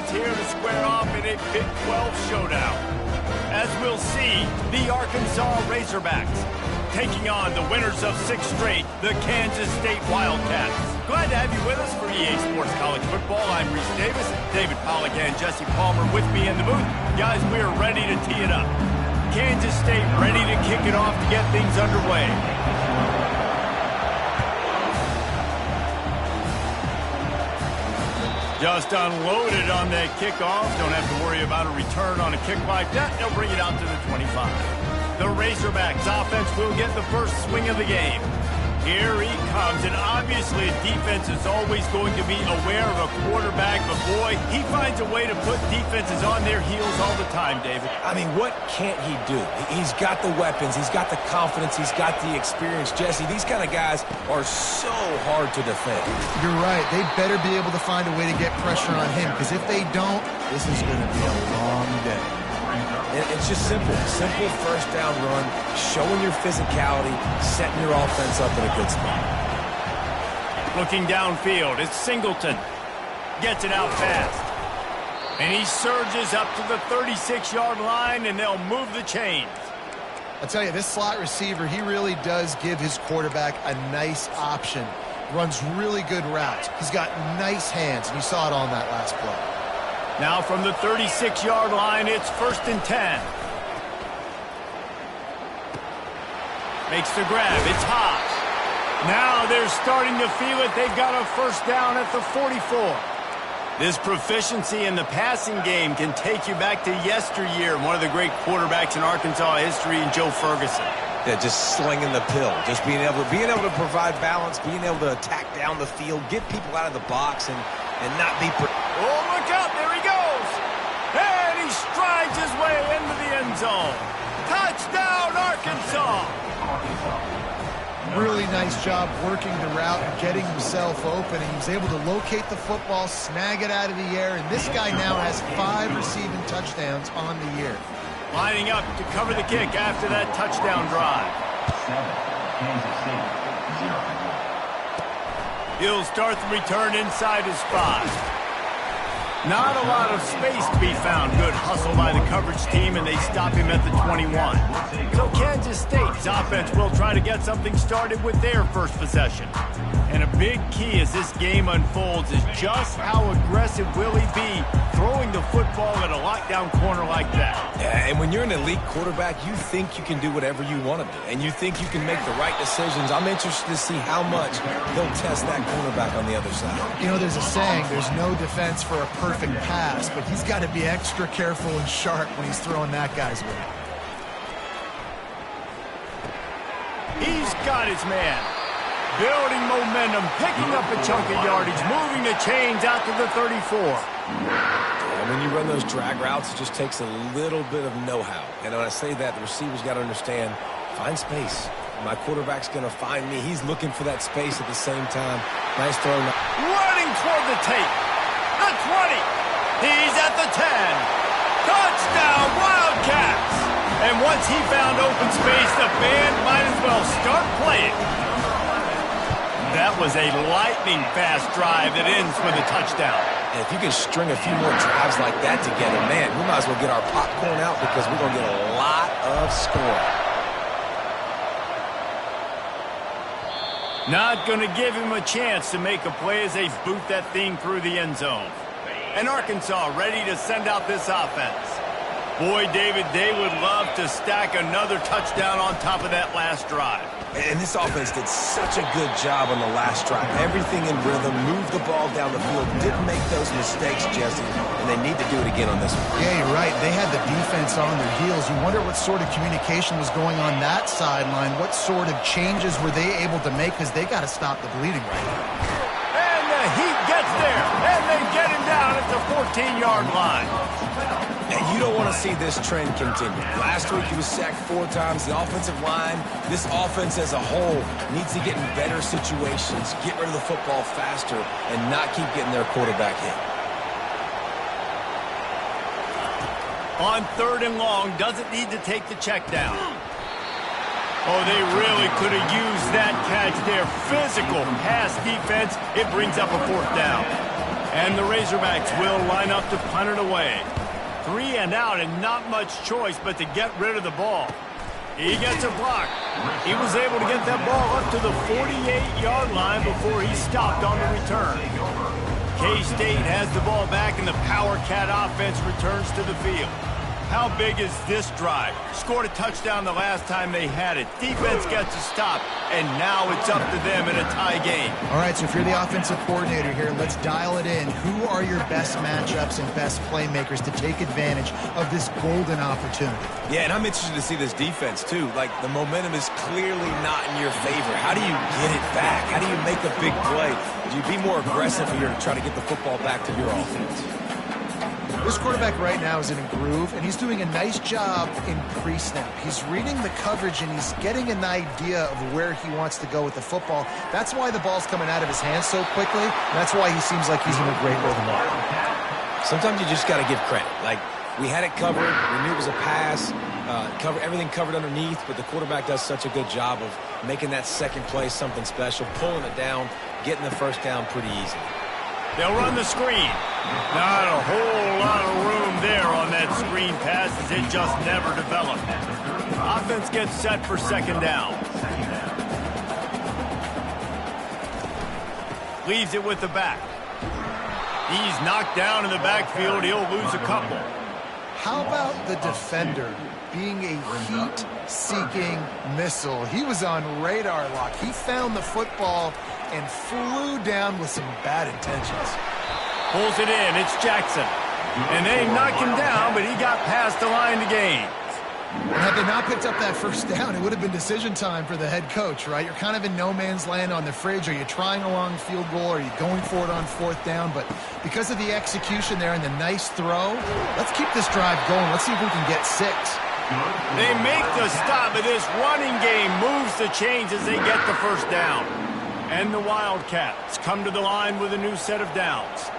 Wildcats here to square off in a Big 12 showdown. As we'll see, the Arkansas Razorbacks taking on the winners of 6 straight, the Kansas State Wildcats. Glad to have you with us for EA Sports College Football. I'm Reese Davis, David Pollack and Jesse Palmer with me in the booth. Guys, we are ready to tee it up. Kansas State ready to kick it off to get things underway. Just unloaded on that kickoff. Don't have to worry about a return on a kick like that. They'll bring it out to the 25. The Razorbacks offense will get the first swing of the game. Here he comes, and obviously defense is always going to be aware of a quarterback, but boy, he finds a way to put defenses on their heels all the time, David. I mean, what can't he do? He's got the weapons, he's got the confidence, he's got the experience. Jesse, these kind of guys are so hard to defend. You're right. They better be able to find a way to get pressure on him, because if they don't, this is going to be a long day. It's just simple first down run, showing your physicality, setting your offense up in a good spot. Looking downfield, it's Singleton. Gets it out fast. And he surges up to the 36-yard line, and they'll move the chains. I'll tell you, this slot receiver, he really does give his quarterback a nice option. Runs really good routes. He's got nice hands, and you saw it on that last play. Now from the 36-yard line, it's 1st and 10. Makes the grab. It's Haas. Now they're starting to feel it. They've got a first down at the 44. This proficiency in the passing game can take you back to yesteryear. One of the great quarterbacks in Arkansas history, Joe Ferguson. Yeah, just slinging the pill, just being able to provide balance, being able to attack down the field, get people out of the box, and not be... Oh, look out, there he goes! And he strides his way into the end zone. Touchdown, Arkansas! Really nice job working the route and getting himself open. He was able to locate the football, snag it out of the air, and this guy now has 5 receiving touchdowns on the year. Lining up to cover the kick after that touchdown drive. 7, Kansas State, 0. He'll start the return inside his 5. Not a lot of space to be found. Good hustle by the coverage team, and they stop him at the 21. So Kansas State's offense will try to get something started with their first possession. And a big key as this game unfolds is just how aggressive will he be throwing the football at a lockdown corner like that. Yeah, and when you're an elite quarterback, you think you can do whatever you want to do, and you think you can make the right decisions. I'm interested to see how much he'll test that cornerback on the other side. You know, there's a saying, there's no defense for a perfect pass, but he's got to be extra careful and sharp when he's throwing that guy's way. He's got his man. Building momentum, picking up a chunk of yardage, moving the chains out to the 34. And when you run those drag routes, it just takes a little bit of know-how. And when I say that, the receiver's got to understand, find space. My quarterback's going to find me. He's looking for that space at the same time. Nice throw. Running toward the tape. The 20. He's at the 10. Touchdown, Wildcats. And once he found open space, the band might as well start playing. That was a lightning-fast drive that ends with a touchdown. And if you can string a few more drives like that together, man, we might as well get our popcorn out because we're going to get a lot of scoring. Not going to give him a chance to make a play as they boot that thing through the end zone. And Arkansas ready to send out this offense. Boy, David, they would love to stack another touchdown on top of that last drive. And this offense did such a good job on the last drive. Everything in rhythm, moved the ball down the field, didn't make those mistakes, Jesse, and they need to do it again on this one. Yeah, you're right. They had the defense on their heels. You wonder what sort of communication was going on that sideline. What sort of changes were they able to make, because they got to stop the bleeding right now. And the Heat gets there, and they get him down at the 14-yard line. And you don't want to see this trend continue. Last week he was sacked 4 times. The offensive line, this offense as a whole, needs to get in better situations, get rid of the football faster, and not keep getting their quarterback hit. On 3rd and long, doesn't need to take the check down. Oh, they really could have used that catch there. Physical pass defense. It brings up a 4th down. And the Razorbacks will line up to punt it away. 3 and out, and not much choice but to get rid of the ball. He gets a block. He was able to get that ball up to the 48-yard line before he stopped on the return. K-State has the ball back, and the Power Cat offense returns to the field. How big is this drive? Scored a touchdown the last time they had it. Defense gets a stop, and now it's up to them in a tie game. All right, so if you're the offensive coordinator here, let's dial it in. Who are your best matchups and best playmakers to take advantage of this golden opportunity? Yeah, and I'm interested to see this defense, too. Like, the momentum is clearly not in your favor. How do you get it back? How do you make a big play? Do you be more aggressive here to try to get the football back to your offense? This quarterback right now is in a groove, and he's doing a nice job in pre-snap. He's reading the coverage, and he's getting an idea of where he wants to go with the football. That's why the ball's coming out of his hands so quickly. That's why he seems like he's in a great rhythm. Sometimes you just got to give credit. Like, we had it covered. We knew it was a pass. Everything covered underneath, but the quarterback does such a good job of making that second play something special, pulling it down, getting the first down pretty easy. They'll run the screen. Not a whole lot of room there on that screen pass, as it just never developed. Offense gets set for second down. Leaves it with the back. He's knocked down in the backfield. He'll lose a couple. How about the defender being a heat-seeking missile? He was on radar lock. He found the football and flew down with some bad intentions. Pulls it in. It's Jackson. And they knocked him down, but he got past the line to gain. And had they not picked up that first down, it would have been decision time for the head coach, right? You're kind of in no man's land on the fridge. Are you trying a long field goal? Are you going for it on fourth down? But because of the execution there and the nice throw, let's keep this drive going. Let's see if we can get 6. They make the stop, but this running game moves the chains as they get the first down. And the Wildcats come to the line with a new set of downs.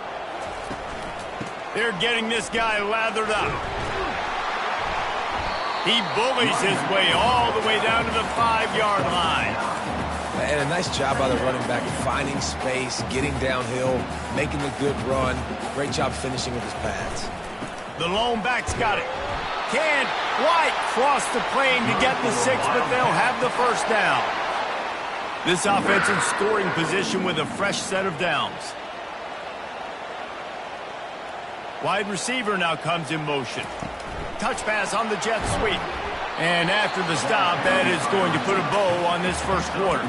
They're getting this guy lathered up. He bullies his way all the way down to the 5-yard line. And a nice job by the running back, finding space, getting downhill, making a good run. Great job finishing with his pads. The lone back's got it. Can White cross the plane to get the 6, but they'll have the first down. This offense in scoring position with a fresh set of downs. Wide receiver now comes in motion. Touch pass on the jet sweep. And after the stop, that is going to put a bow on this first quarter.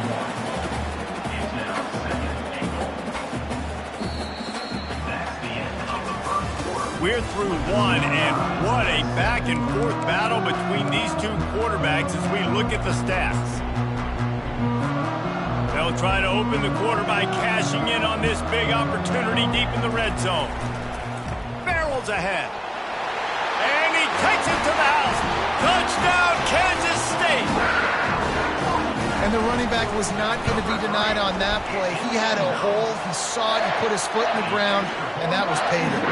We're through one, and what a back-and-forth battle between these two quarterbacks as we look at the stats. They'll try to open the quarter by cashing in on this big opportunity deep in the red zone. Barrels ahead. And he takes it to the house. Touchdown, Kansas State. And the running back was not going to be denied on that play. He had a hole. He saw it. He put his foot in the ground, and that was pay dirt.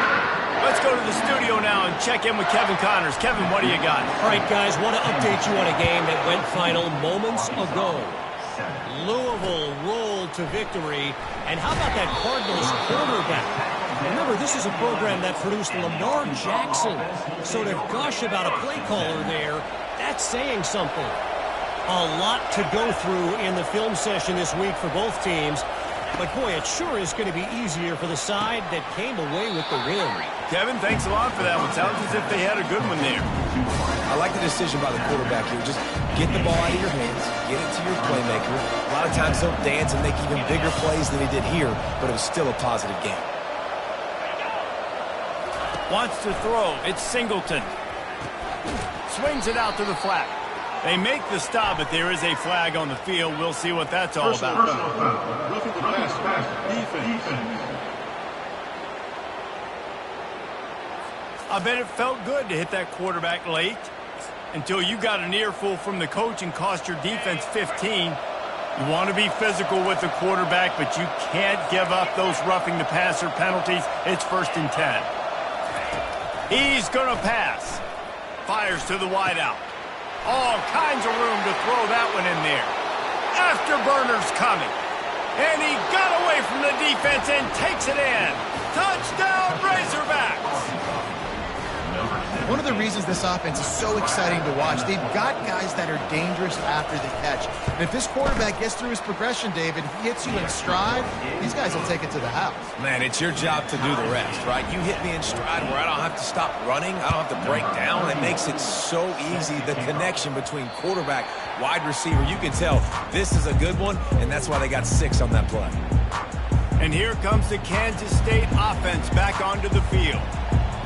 Let's go to the studio now and check in with Kevin Connors. Kevin, what do you got? All right, guys, want to update you on a game that went final moments ago. Louisville rolled to victory. And how about that Cardinals quarterback? Remember, this is a program that produced Lamar Jackson. So to gush about a play caller there, that's saying something. A lot to go through in the film session this week for both teams. But, boy, it sure is going to be easier for the side that came away with the win. Kevin, thanks a lot for that one. Sounds as if they had a good one there. I like the decision by the quarterback here. Just get the ball out of your hands, get it to your playmaker. A lot of times he'll dance and make even bigger plays than he did here, but it was still a positive game. Wants to throw. It's Singleton. Swings it out to the flat. They make the stop, but there is a flag on the field. We'll see what that's all about. Roughing the pass. Defense. I bet it felt good to hit that quarterback late until you got an earful from the coach and cost your defense 15. You want to be physical with the quarterback, but you can't give up those roughing the passer penalties. It's 1st and 10. He's going to pass. Fires to the wideout. All kinds of room to throw that one in there. Afterburner's coming. And he got away from the defense and takes it in. Touchdown, Razorbacks! One of the reasons this offense is so exciting to watch, they've got guys that are dangerous after the catch. And if this quarterback gets through his progression, David, he hits you in stride, these guys will take it to the house. Man, it's your job to do the rest, right? You hit me in stride where I don't have to stop running. I don't have to break down. It makes it so easy, the connection between quarterback, wide receiver. You can tell this is a good one, and that's why they got 6 on that play. And here comes the Kansas State offense back onto the field.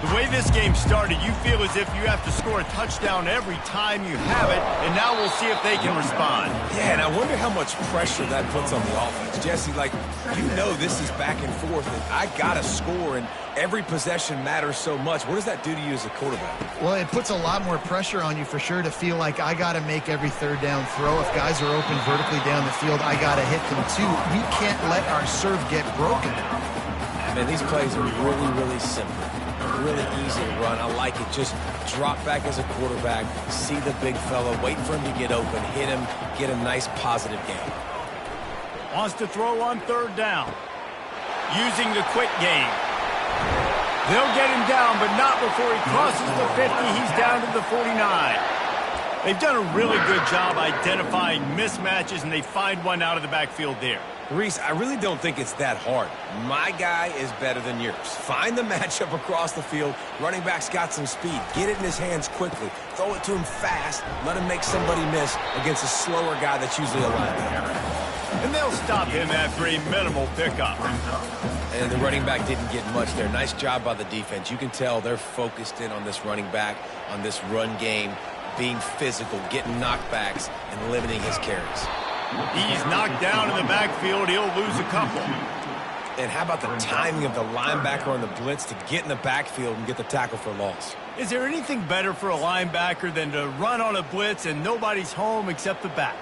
The way this game started, you feel as if you have to score a touchdown every time you have it, and now we'll see if they can respond. Yeah, and I wonder how much pressure that puts on the offense. Jesse, like, you know this is back and forth, and I got to score, and every possession matters so much. What does that do to you as a quarterback? Well, it puts a lot more pressure on you for sure to feel like I got to make every third down throw. If guys are open vertically down the field, I got to hit them too. We can't let our serve get broken. Man, these plays are really, really simple. Really easy to run. I like it. Just drop back as a quarterback, see the big fella, wait for him to get open, hit him, get a nice positive game. Wants to throw on third down. Using the quick game. They'll get him down, but not before he crosses the 50. He's down to the 49. They've done a really good job identifying mismatches, and they find one out of the backfield there. Reese, I really don't think it's that hard. My guy is better than yours. Find the matchup across the field. Running back's got some speed. Get it in his hands quickly. Throw it to him fast. Let him make somebody miss against a slower guy that's usually a linebacker. And they'll stop him after a minimal pickup. And the running back didn't get much there. Nice job by the defense. You can tell they're focused in on this running back, on this run game, being physical, getting knockbacks, and limiting his carries. He's knocked down in the backfield. He'll lose a couple. And how about the timing of the linebacker on the blitz to get in the backfield and get the tackle for loss? Is there anything better for a linebacker than to run on a blitz and nobody's home except the back?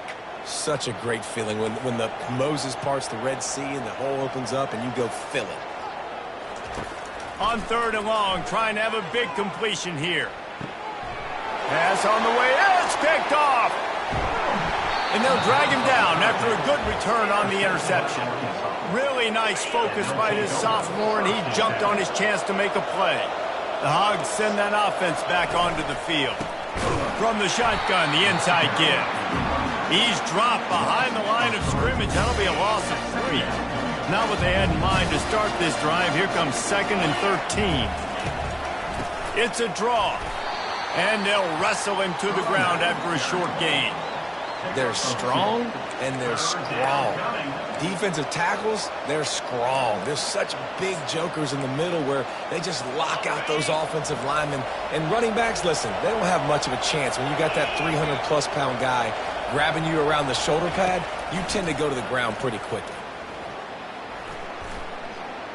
Such a great feeling when the Moses parts the Red Sea and the hole opens up and you go fill it. On third and long, trying to have a big completion here. Pass on the way. It's picked off. And they'll drag him down after a good return on the interception. Really nice focus by this sophomore, and he jumped on his chance to make a play. The Hogs send that offense back onto the field. From the shotgun, the inside give. He's dropped behind the line of scrimmage. That'll be a loss of 3. Not what they had in mind to start this drive. Here comes 2nd and 13. It's a draw. And they'll wrestle him to the ground after a short gain. They're strong and they're strong. Defensive tackles, they're strong. There's such big jokers in the middle where they just lock out those offensive linemen. And running backs, listen, they don't have much of a chance. When you got that 300-plus pound guy grabbing you around the shoulder pad, you tend to go to the ground pretty quickly.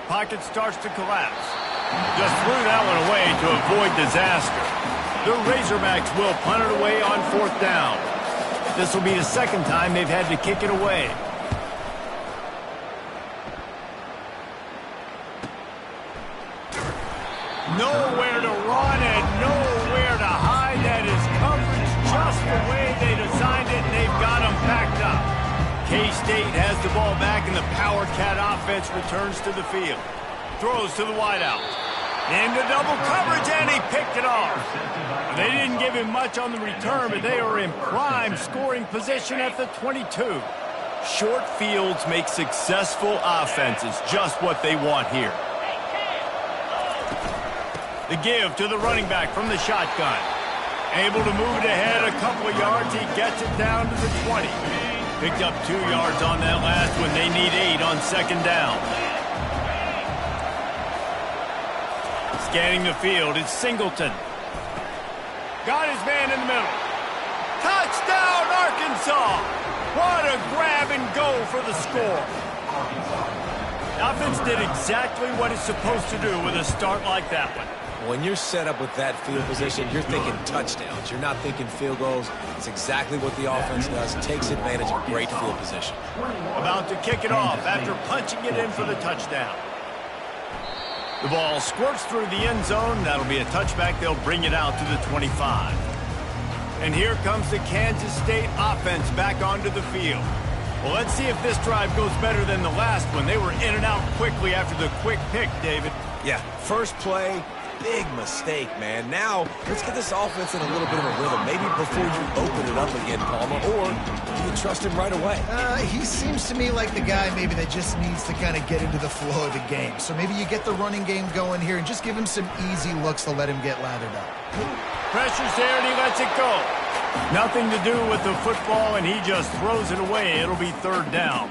Pocket starts to collapse. Just threw that one away to avoid disaster. The Razorbacks will punt it away on 4th down. This will be the 2nd time they've had to kick it away. Nowhere to run and nowhere to hide. That is coverage just the way they designed it, and they've got them backed up. K-State has the ball back, and the Power Cat offense returns to the field. Throws to the wideout. Into double coverage, and he picked it off. They didn't give him much on the return, but they are in prime scoring position at the 22. Short fields make successful offenses just what they want here. The give to the running back from the shotgun. Able to move it ahead a couple of yards. He gets it down to the 20. Picked up 2 yards on that last one. They need 8 on 2nd down. Scanning the field, it's Singleton. Got his man in the middle. Touchdown, Arkansas! What a grab and go for the score. The offense did exactly what it's supposed to do with a start like that one. When you're set up with that field position, you're thinking touchdowns. You're not thinking field goals. It's exactly what the offense does. Takes advantage of great field position. About to kick it off after punching it in for the touchdown. The ball squirts through the end zone. That'll be a touchback. They'll bring it out to the 25. And here comes the Kansas State offense back onto the field. Well, let's see if this drive goes better than the last one. They were in and out quickly after the quick pick, David. Yeah, first play, big mistake, man. Now, let's get this offense in a little bit of a rhythm. Maybe before you open it up again, Palmer, or do you trust him right away? He seems to me like the guy maybe that just needs to kind of get into the flow of the game. So maybe you get the running game going here and just give him some easy looks to let him get lathered up. Pressure's there, and he lets it go. Nothing to do with the football, and he just throws it away. It'll be third down.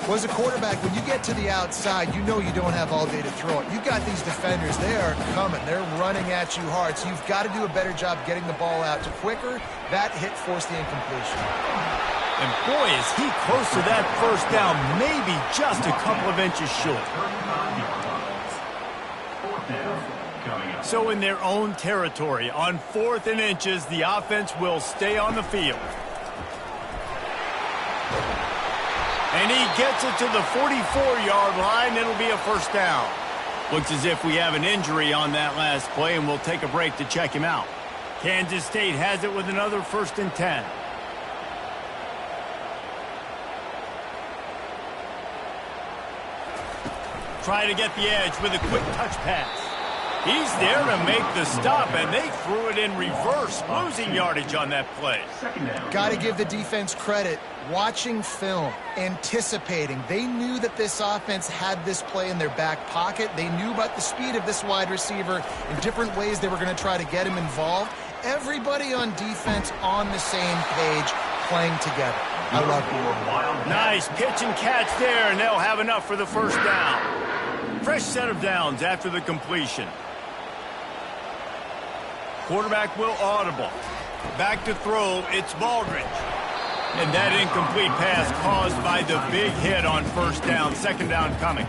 Well, as a quarterback, when you get to the outside, you know you don't have all day to throw it. You've got these defenders. They are coming. They're running at you hard, so you've got to do a better job getting the ball out to quicker. That hit forced the incompletion. And boy, is he close to that first down, maybe just a couple of inches short. So in their own territory, on 4th and inches, the offense will stay on the field. And he gets it to the 44-yard line. It'll be a first down. Looks as if we have an injury on that last play, and we'll take a break to check him out. Kansas State has it with another 1st and 10. Try to get the edge with a quick touch pass. He's there to make the stop, and they threw it in reverse, losing yardage on that play. Got to give the defense credit. Watching film, anticipating. They knew that this offense had this play in their back pocket. They knew about the speed of this wide receiver and different ways they were going to try to get him involved. Everybody on defense on the same page, playing together. I love it. Nice pitch and catch there, and they'll have enough for the first down. Fresh set of downs after the completion. Quarterback will audible. Back to throw, it's Baldridge. And that incomplete pass caused by the big hit on first down. Second down coming.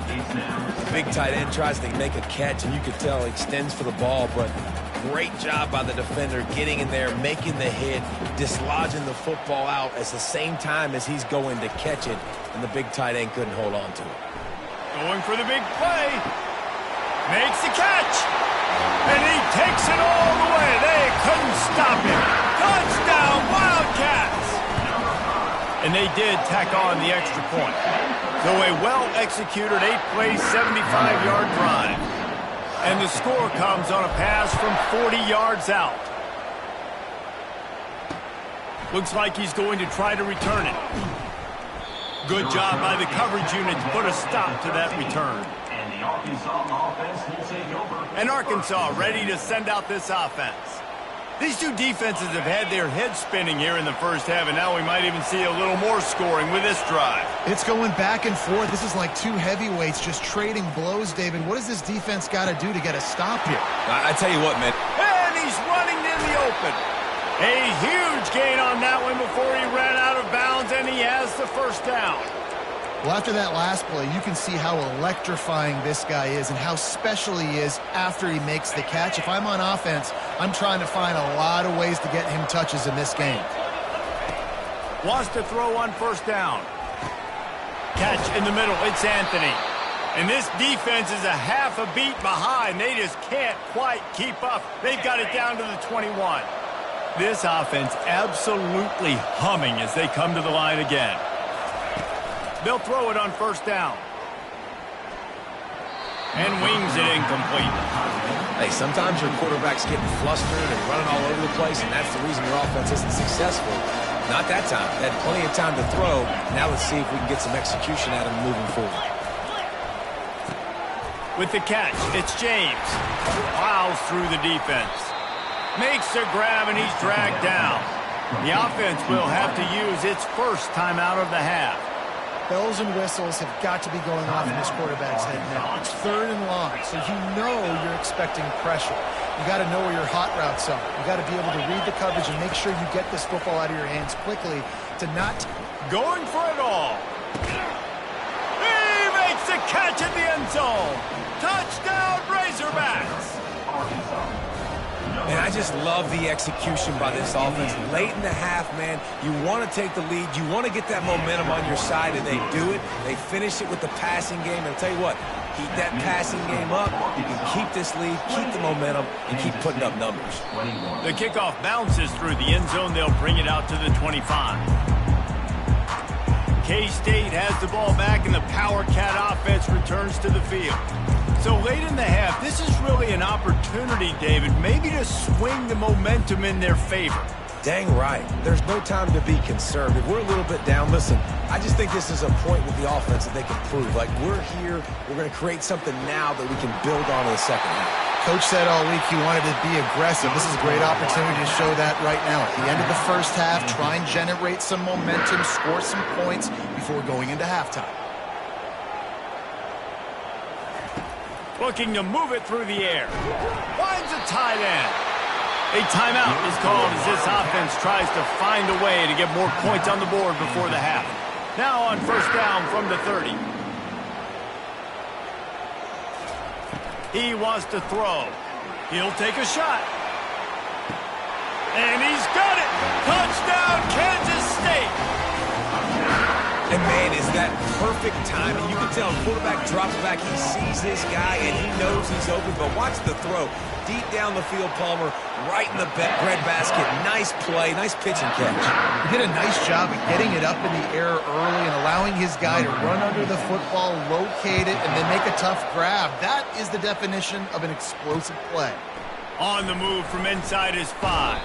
Big tight end tries to make a catch, and you could tell he extends for the ball, but great job by the defender getting in there, making the hit, dislodging the football out at the same time as he's going to catch it, and the big tight end couldn't hold on to it. Going for the big play. Makes the catch. And he takes it all the way. They couldn't stop him. Touchdown, Wildcats. And they did tack on the extra point. So a well-executed 8-play, 75-yard drive. And the score comes on a pass from 40 yards out. Looks like he's going to try to return it. Good job by the coverage unit to put a stop to that return. And Arkansas ready to send out this offense. These two defenses have had their heads spinning here in the first half, and now we might even see a little more scoring with this drive. It's going back and forth. This is like two heavyweights just trading blows, David. What does this defense got to do to get a stop here? I tell you what, man. And he's running in the open. A huge gain on that one before he ran out of bounds, and he has the first down. Well, after that last play, you can see how electrifying this guy is and how special he is after he makes the catch. If I'm on offense, I'm trying to find a lot of ways to get him touches in this game. Wants to throw on first down. Catch in the middle. It's Anthony. And this defense is a half a beat behind. They just can't quite keep up. They've got it down to the 21. This offense absolutely humming as they come to the line again. They'll throw it on first down. And wings it incomplete. Hey, sometimes your quarterback's getting flustered and running all over the place, and that's the reason your offense isn't successful. Not that time. They had plenty of time to throw. Now let's see if we can get some execution out of them moving forward. With the catch, it's James. Plows through the defense. Makes the grab, and he's dragged down. The offense will have to use its first timeout of the half. Bells and whistles have got to be going off in this quarterback's head now. It's 3rd and long, so you know you're expecting pressure. You got to know where your hot routes are. You got to be able to read the coverage and make sure you get this football out of your hands quickly to not... Going for it all. He makes the catch at the end zone. Touchdown, Razorbacks. And I just love the execution by this offense. Late in the half, man, you want to take the lead. You want to get that momentum on your side, and they do it. They finish it with the passing game. And I'll tell you what, keep that passing game up. You can keep this lead, keep the momentum, and keep putting up numbers. The kickoff bounces through the end zone. They'll bring it out to the 25. K-State has the ball back, and the Power Cat offense returns to the field. So late in the half, this is really an opportunity, David, maybe to swing the momentum in their favor. Dang right. There's no time to be conservative. We're a little bit down. Listen, I just think this is a point with the offense that they can prove. Like, we're here, we're going to create something now that we can build on in the second half. Coach said all week he wanted to be aggressive. This is a great opportunity to show that right now. At the end of the first half, try and generate some momentum, score some points before going into halftime. Looking to move it through the air. Finds a tight end. A timeout is called as this offense tries to find a way to get more points on the board before the half. Now on first down from the 30. He wants to throw. He'll take a shot. And he's got it! Touchdown, Kansas State! And man, is that perfect timing. You can tell the quarterback drops back, he sees this guy, and he knows he's open. But watch the throw. Deep down the field, Palmer, right in the bread basket. Nice play, nice pitch and catch. He did a nice job of getting it up in the air early and allowing his guy to run under the football, locate it, and then make a tough grab. That is the definition of an explosive play. On the move from inside his 5.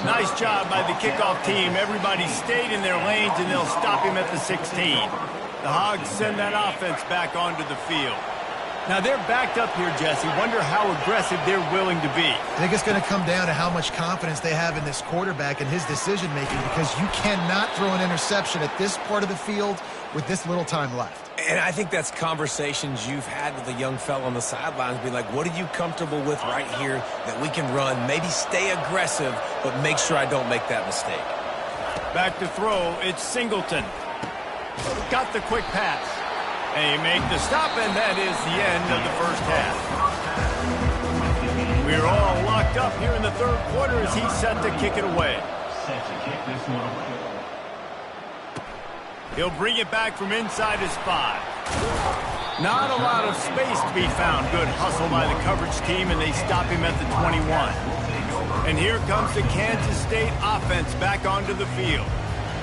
Nice job by the kickoff team. Everybody stayed in their lanes, and they'll stop him at the 16. The Hogs send that offense back onto the field. Now they're backed up here, Jesse. Wonder how aggressive they're willing to be. I think it's going to come down to how much confidence they have in this quarterback and his decision-making, because you cannot throw an interception at this part of the field with this little time left. And I think that's conversations you've had with a young fella on the sidelines, be like, what are you comfortable with right here that we can run? Maybe stay aggressive, but make sure I don't make that mistake. Back to throw, it's Singleton. Got the quick pass. They make the stop, and that is the end of the first half. We're all locked up here in the third quarter as he's set to kick it away. He'll bring it back from inside his 5. Not a lot of space to be found. Good hustle by the coverage team, and they stop him at the 21. And here comes the Kansas State offense back onto the field.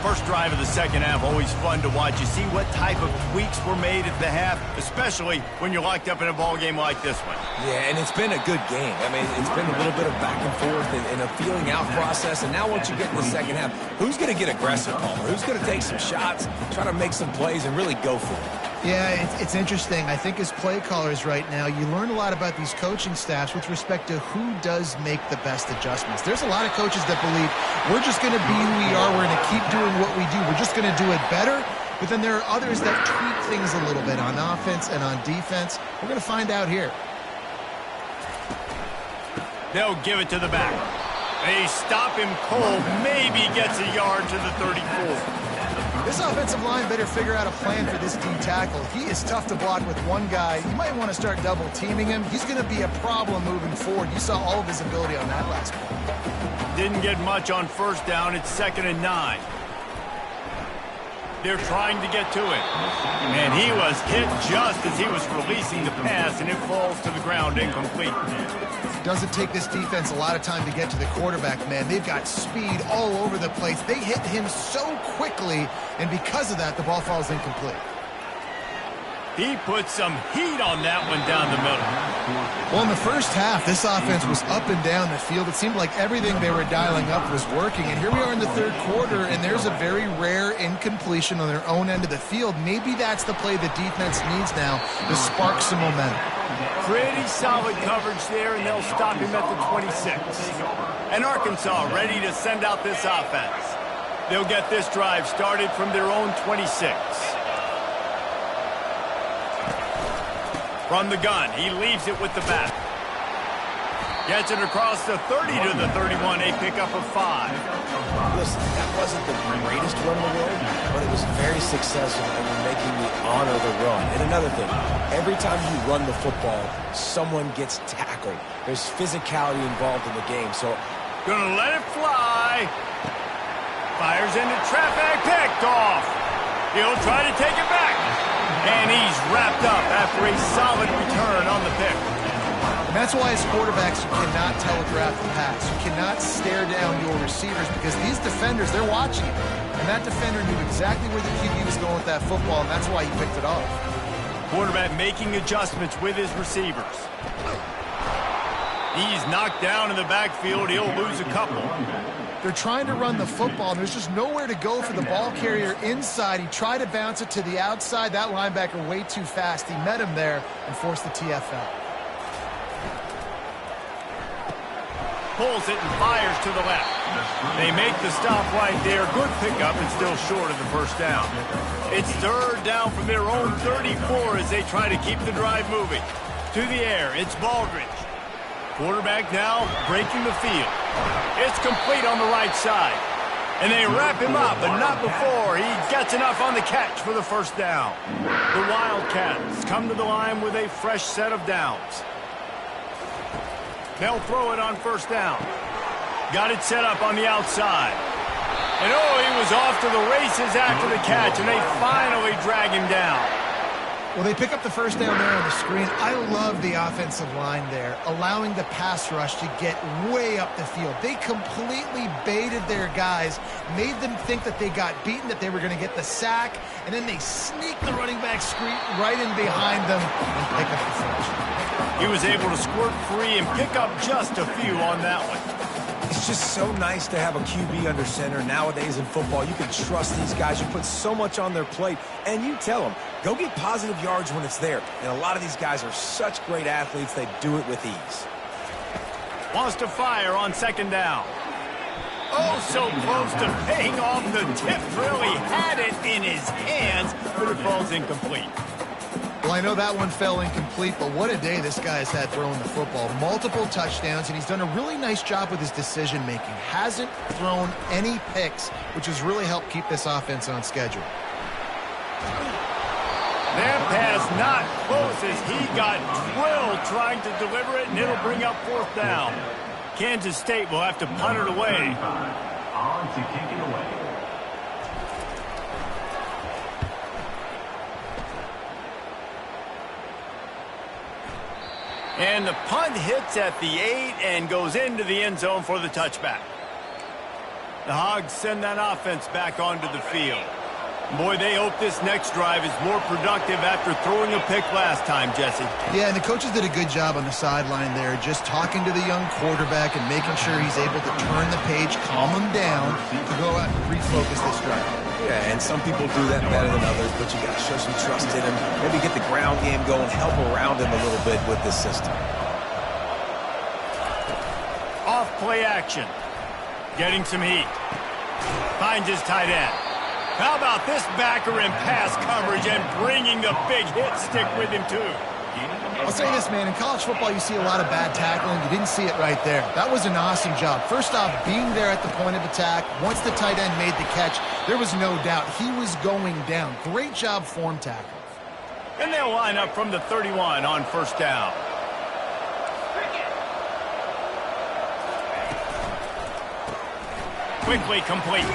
First drive of the second half, always fun to watch. You see what type of tweaks were made at the half, especially when you're locked up in a ball game like this one. Yeah, and it's been a good game. I mean, it's been a little bit of back and forth and a feeling out process. And now once you get in the second half, who's going to get aggressive, Palmer? Who's going to take some shots, try to make some plays, and really go for it? Yeah, it's interesting. I think as play callers right now, you learn a lot about these coaching staffs with respect to who does make the best adjustments. There's a lot of coaches that believe we're just going to be who we are. We're going to keep doing what we do. We're just going to do it better. But then there are others that tweak things a little bit on offense and on defense. We're going to find out here. They'll give it to the back. They stop him cold. Maybe gets a yard to the 34. This offensive line better figure out a plan for this D tackle. He is tough to block with one guy. You might want to start double teaming him. He's going to be a problem moving forward. You saw all of his ability on that last play. Didn't get much on first down. It's 2nd and 9. They're trying to get to it. And he was hit just as he was releasing the pass, and it falls to the ground incomplete. Doesn't take this defense a lot of time to get to the quarterback, man. They've got speed all over the place. They hit him so quickly, and because of that, the ball falls incomplete. He put some heat on that one down the middle. Well, in the first half, this offense was up and down the field. It seemed like everything they were dialing up was working. And here we are in the third quarter, and there's a very rare incompletion on their own end of the field. Maybe that's the play the defense needs now to spark some momentum. Pretty solid coverage there, and they'll stop him at the 26. And Arkansas ready to send out this offense. They'll get this drive started from their own 26. From the gun, he leaves it with the back. Gets it across the 30 to the 31, a pickup of 5. Listen, that wasn't the greatest run in the world, but it was very successful in making me honor the run. And another thing, every time you run the football, someone gets tackled. There's physicality involved in the game, so... Gonna let it fly. Fires into traffic, picked off. He'll try to take it back. And he's wrapped up after a solid return on the pick. And that's why as quarterbacks, you cannot telegraph the pass. You cannot stare down your receivers because these defenders, they're watching you. And that defender knew exactly where the QB was going with that football, and that's why he picked it off. Quarterback making adjustments with his receivers. He's knocked down in the backfield. He'll lose a couple. They're trying to run the football, and there's just nowhere to go for the ball carrier inside. He tried to bounce it to the outside. That linebacker way too fast. He met him there and forced the TFL. Pulls it and fires to the left. They make the stop right there. Good pickup and still short of the first down. It's third down from their own 34 as they try to keep the drive moving. To the air, it's Baldridge. Quarterback now breaking the field. It's complete on the right side. And they wrap him up, but not before he gets enough on the catch for the first down. The Wildcats come to the line with a fresh set of downs. They'll throw it on first down. Got it set up on the outside. And oh, he was off to the races after the catch, and they finally drag him down. Well, they pick up the first down there on the screen. I love the offensive line there, allowing the pass rush to get way up the field. They completely baited their guys, made them think that they got beaten, that they were going to get the sack, and then they sneaked the running back screen right in behind them and pick up the first. He was able to squirt free and pick up just a few on that one. It's just so nice to have a QB under center. Nowadays in football, you can trust these guys. You put so much on their plate, and you tell them, go get positive yards when it's there. And a lot of these guys are such great athletes, they do it with ease. Wants to fire on second down. Oh, so close to paying off the tip drill. He had it in his hands, but it falls incomplete. Well, I know that one fell incomplete, but what a day this guy has had throwing the football. Multiple touchdowns, and he's done a really nice job with his decision-making. Hasn't thrown any picks, which has really helped keep this offense on schedule. That pass not close as he got drilled trying to deliver it, and it'll bring up fourth down. Kansas State will have to punt it away. On to kick it away. And the punt hits at the 8 and goes into the end zone for the touchback. The Hogs send that offense back onto the field. Boy, they hope this next drive is more productive after throwing a pick last time, Jesse. Yeah, and the coaches did a good job on the sideline there, just talking to the young quarterback and making sure he's able to turn the page, calm him down, to go out and refocus this drive. Yeah, and some people do that better than others, but you got to show some trust in him. Maybe get the ground game going, help around him a little bit with this system. Off play action. Getting some heat. Finds his tight end. How about this backer in pass coverage and bringing the big hit stick with him, too? I'll say this, man. In college football, you see a lot of bad tackling. You didn't see it right there. That was an awesome job. First off, being there at the point of attack. Once the tight end made the catch, there was no doubt he was going down. Great job form tackle. And they'll line up from the 31 on first down. Quickly complete.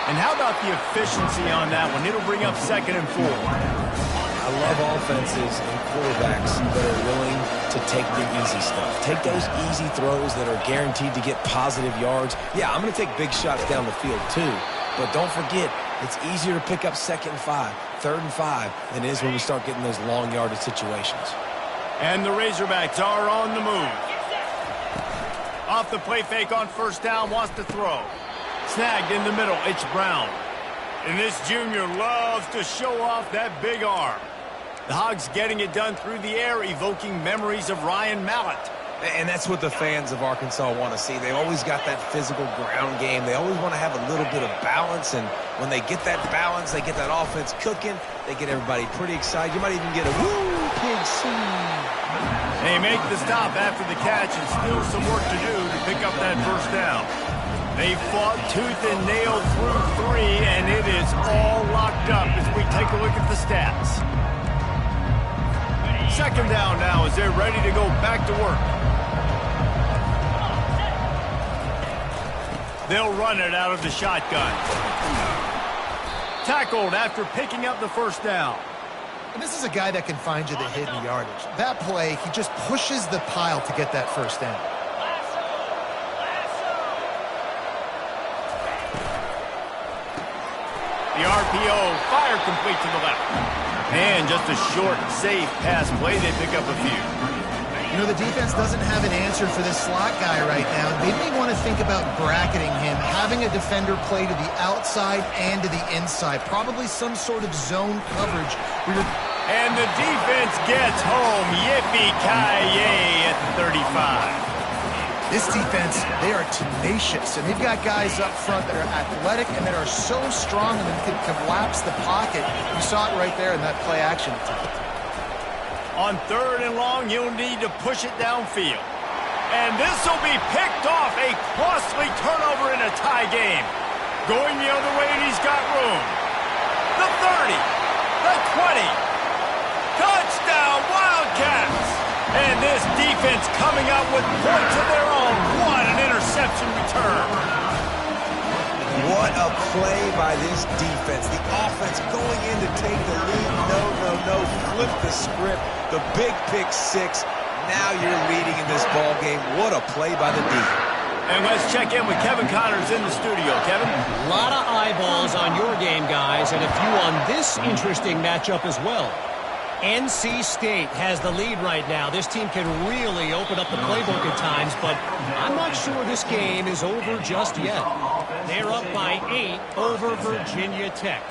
And how about the efficiency on that one? It'll bring up 2nd and 4. I love offenses and quarterbacks that are willing to take the easy stuff. Take those easy throws that are guaranteed to get positive yards. Yeah, I'm going to take big shots down the field too. But don't forget, it's easier to pick up 2nd and 5, 3rd and 5 than it is when we start getting those long yardage situations. And the Razorbacks are on the move. Off the play fake on first down, wants to throw. Snagged in the middle, it's Brown. And this junior loves to show off that big arm. The Hogs getting it done through the air, evoking memories of Ryan Mallett. And that's what the fans of Arkansas want to see. They always got that physical ground game. They always want to have a little bit of balance. And when they get that balance, they get that offense cooking, they get everybody pretty excited. You might even get a woo, Big C. They make the stop after the catch and still some work to do to pick up that first down. They fought tooth and nail through 3, and it is all locked up as we take a look at the stats. 2nd down now as they're ready to go back to work. They'll run it out of the shotgun. Tackled after picking up the first down. And this is a guy that can find you the hidden yardage. That play, he just pushes the pile to get that first down. The RPO, fire complete to the left. And just a short, safe pass play. They pick up a few. You know, the defense doesn't have an answer for this slot guy right now. They may want to think about bracketing him, having a defender play to the outside and to the inside. Probably some sort of zone coverage. And the defense gets home. Yippee-ki-yay at the 35. This defense, they are tenacious, and they've got guys up front that are athletic and that are so strong and that can collapse the pocket. You saw it right there in that play action attempt. On 3rd and long, he'll need to push it downfield. And this will be picked off. A costly turnover in a tie game. Going the other way, and he's got room. The 30, the 20. Touchdown, Wildcats! And this defense coming out with points of their own. What an interception return. What a play by this defense. The offense going in to take the lead. No. Flip the script. The big pick six. Now you're leading in this ball game. What a play by the D. And let's check in with Kevin Connors in the studio. Kevin? A lot of eyeballs on your game, guys, and a few on this interesting matchup as well. NC State has the lead right now. This team can really open up the playbook at times, but I'm not sure this game is over just yet. They're up by 8 over Virginia Tech.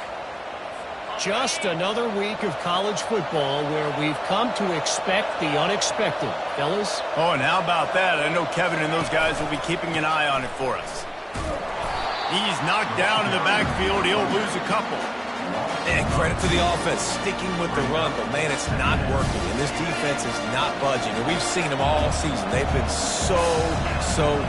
Just another week of college football where we've come to expect the unexpected. Fellas? Oh, and how about that? I know Kevin and those guys will be keeping an eye on it for us. He's knocked down in the backfield. He'll lose a couple. And credit to the offense, sticking with the run, but man, it's not working, and this defense is not budging, and we've seen them all season. They've been so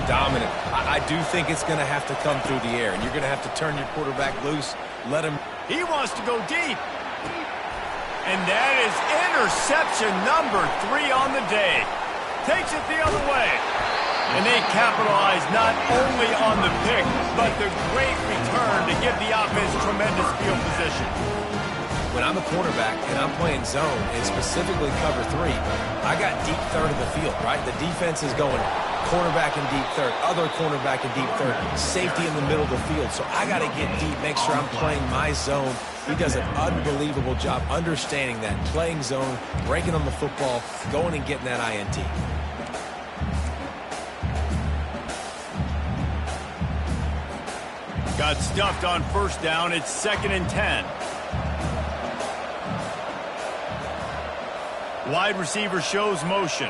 dominant. I do think it's going to have to come through the air, and you're going to have to turn your quarterback loose, let him. He wants to go deep. And that is interception number 3 on the day. Takes it the other way. And they capitalize not only on the pick, but the great return to give the offense tremendous field position. When I'm a quarterback and I'm playing zone, and specifically cover 3, I got deep third of the field, right? The defense is going cornerback in deep third, other cornerback in deep third, safety in the middle of the field. So I got to get deep, make sure I'm playing my zone. He does an unbelievable job understanding that, playing zone, breaking on the football, going and getting that INT. Got stuffed on 1st down. It's 2nd and 10. Wide receiver shows motion.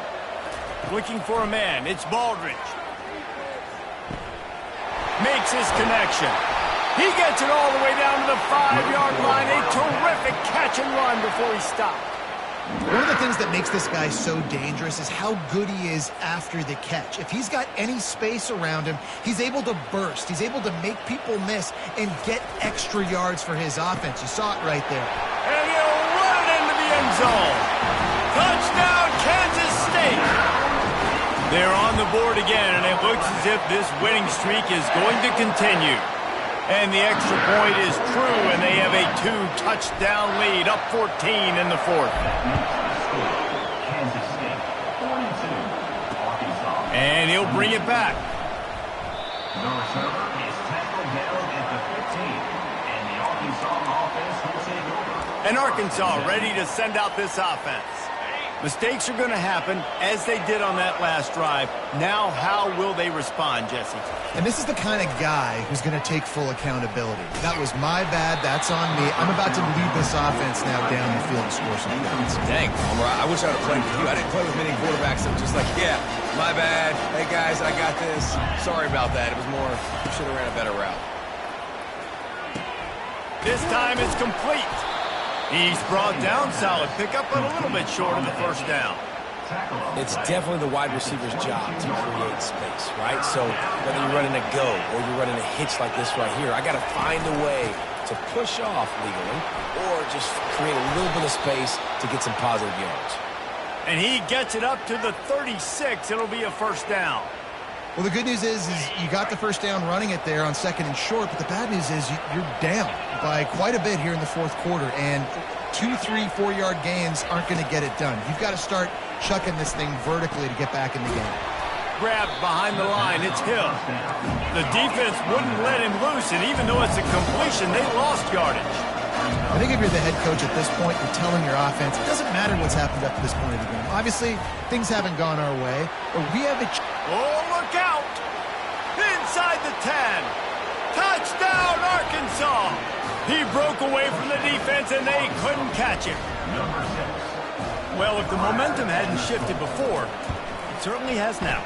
Looking for a man. It's Baldridge. Makes his connection. He gets it all the way down to the 5-yard line. A terrific catch and run before he stopped. One of the things that makes this guy so dangerous is how good he is after the catch. If he's got any space around him, he's able to burst. He's able to make people miss and get extra yards for his offense. You saw it right there. And he'll run it into the end zone. Touchdown, Kansas State. They're on the board again, and it looks as if this winning streak is going to continue. And the extra point is true, and they have a 2-touchdown lead, up 14 in the 4th. Kansas State, 42, Arkansas. And he'll bring it back. The returner is tackled down at the 15, and the Arkansas offense will take over. And Arkansas ready to send out this offense. Mistakes are going to happen, as they did on that last drive. Now, how will they respond, Jesse? And this is the kind of guy who's going to take full accountability. That was my bad. That's on me. I'm about to lead this offense now down the field and score some points. Dang, Palmer, I wish I would have played with you. I didn't play with many quarterbacks that were just like, yeah, my bad. Hey, guys, I got this. Sorry about that. It was more, should have ran a better route. This time it's complete. He's brought down, solid pickup, but a little bit short of the 1st down. It's definitely the wide receiver's job to create space, right? So whether you're running a go or you're running a hitch like this right here, I got to find a way to push off legally or just create a little bit of space to get some positive yards. And he gets it up to the 36. It'll be a 1st down. Well, the good news is you got the 1st down running it there on 2nd and short, but the bad news is you're down by quite a bit here in the 4th quarter, and 2, 3, 4-yard gains aren't going to get it done. You've got to start chucking this thing vertically to get back in the game. grabbed behind the line. It's Hill. The defense wouldn't let him loose, and even though it's a completion, they lost yardage. I think if you're the head coach at this point, you're telling your offense, it doesn't matter what's happened up to this point of the game. Obviously, things haven't gone our way, but we have a... Oh, look out! Inside the 10. Touchdown, Arkansas! He broke away from the defense, and they couldn't catch him. Well, if the momentum hadn't shifted before, it certainly has now.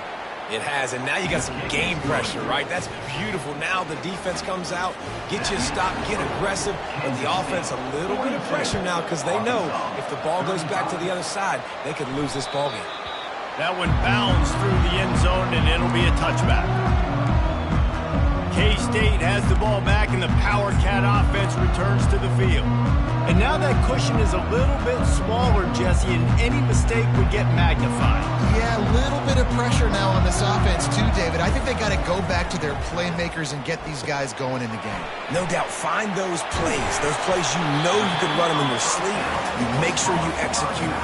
It has, and now you got some game pressure, right? That's beautiful. Now the defense comes out, get you a stop, get aggressive, but the offense a little bit of pressure now because they know if the ball goes back to the other side, they could lose this ball game. That one bounds through the end zone, and it'll be a touchback. K-State has the ball back, and the Power Cat offense returns to the field. And now that cushion is a little bit smaller, Jesse, and any mistake would get magnified. Yeah, a little bit of pressure now on this offense too, David. I think they got to go back to their playmakers and get these guys going in the game. No doubt, find those plays you know you can run them in your sleep. You make sure you execute,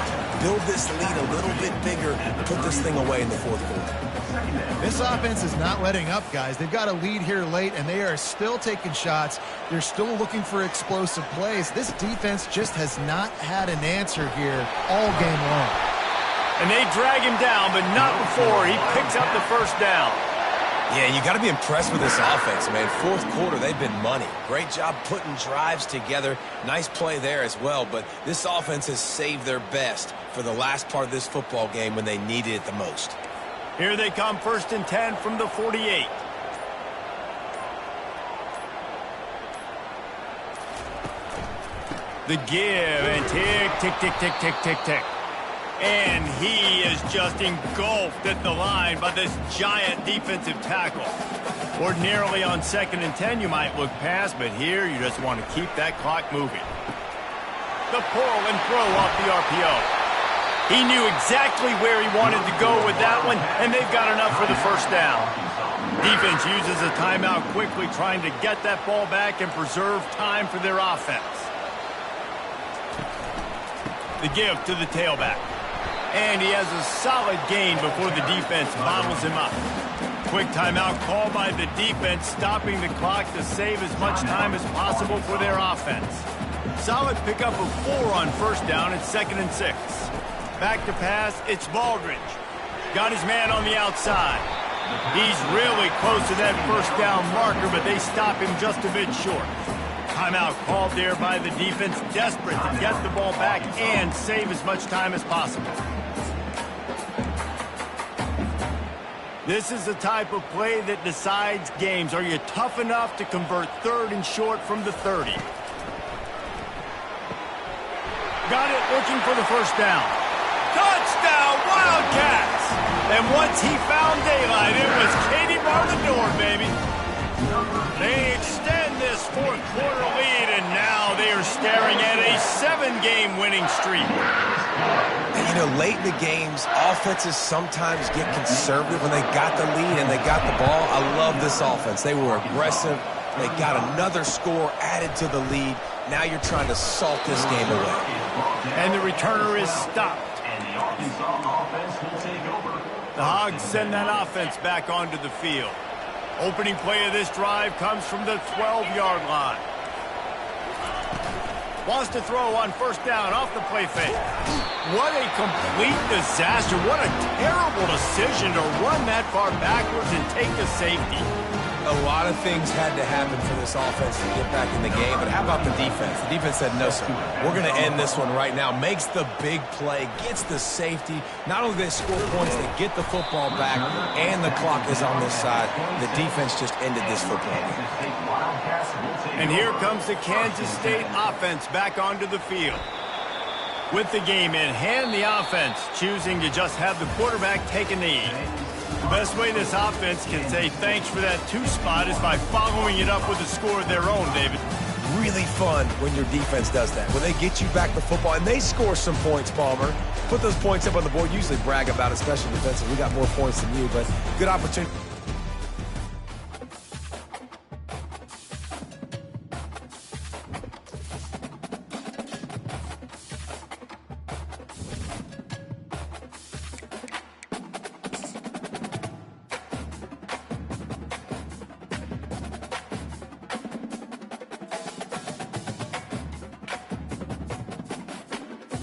build this lead a little bit bigger, put this thing away in the fourth quarter. This offense is not letting up, guys. They've got a lead here late, and they are still taking shots. They're still looking for explosive plays. This defense just has not had an answer here all game long. And they drag him down, but not before he picks up the first down. Yeah, you got to be impressed with this offense, man. Fourth quarter, they've been money. Great job putting drives together. Nice play there as well, but this offense has saved their best for the last part of this football game when they needed it the most. Here they come, 1st and 10 from the 48. The give, and tick, tick, tick, tick, tick, tick, tick. And he is just engulfed at the line by this giant defensive tackle. Ordinarily on 2nd and 10, you might look past, but here you just want to keep that clock moving. The pull and throw off the RPO. He knew exactly where he wanted to go with that one, and they've got enough for the first down. Defense uses a timeout quickly, trying to get that ball back and preserve time for their offense. The give to the tailback. And he has a solid gain before the defense bottles him up. Quick timeout call by the defense, stopping the clock to save as much time as possible for their offense. Solid pickup of 4 on first down at 2nd and 6. Back to pass, it's Baldridge. Got his man on the outside. He's really close to that first down marker, but they stop him just a bit short. Timeout called there by the defense, desperate to get the ball back and save as much time as possible. This is the type of play that decides games. Are you tough enough to convert 3rd and short from the 30? Got it, looking for the first down. Touchdown, Wildcats! And once he found daylight, it was Katie bar the door, baby. They extend this 4th quarter lead, and now they are staring at a 7-game winning streak. And, you know, late in the games, offenses sometimes get conservative when they got the lead and they got the ball. I love this offense. They were aggressive. They got another score added to the lead. Now you're trying to salt this game away. And the returner is stopped. The Hogs send that offense back onto the field. Opening play of this drive comes from the 12-yard line. Wants to throw on first down off the play fake. What a complete disaster. What a terrible decision to run that far backwards and take the safety. A lot of things had to happen for this offense to get back in the game, but how about the defense? The defense said, no, sir, we're going to end this one right now. Makes the big play, gets the safety. Not only do they score points, they get the football back, and the clock is on this side. The defense just ended this football game. And here comes the Kansas State offense back onto the field. With the game in hand, the offense choosing to just have the quarterback take a knee. The best way this offense can say thanks for that 2 spot is by following it up with a score of their own, David. Really fun when your defense does that. When they get you back the football, and they score some points, Palmer. Put those points up on the board. Usually brag about it, especially defensive. We got more points than you, but good opportunity.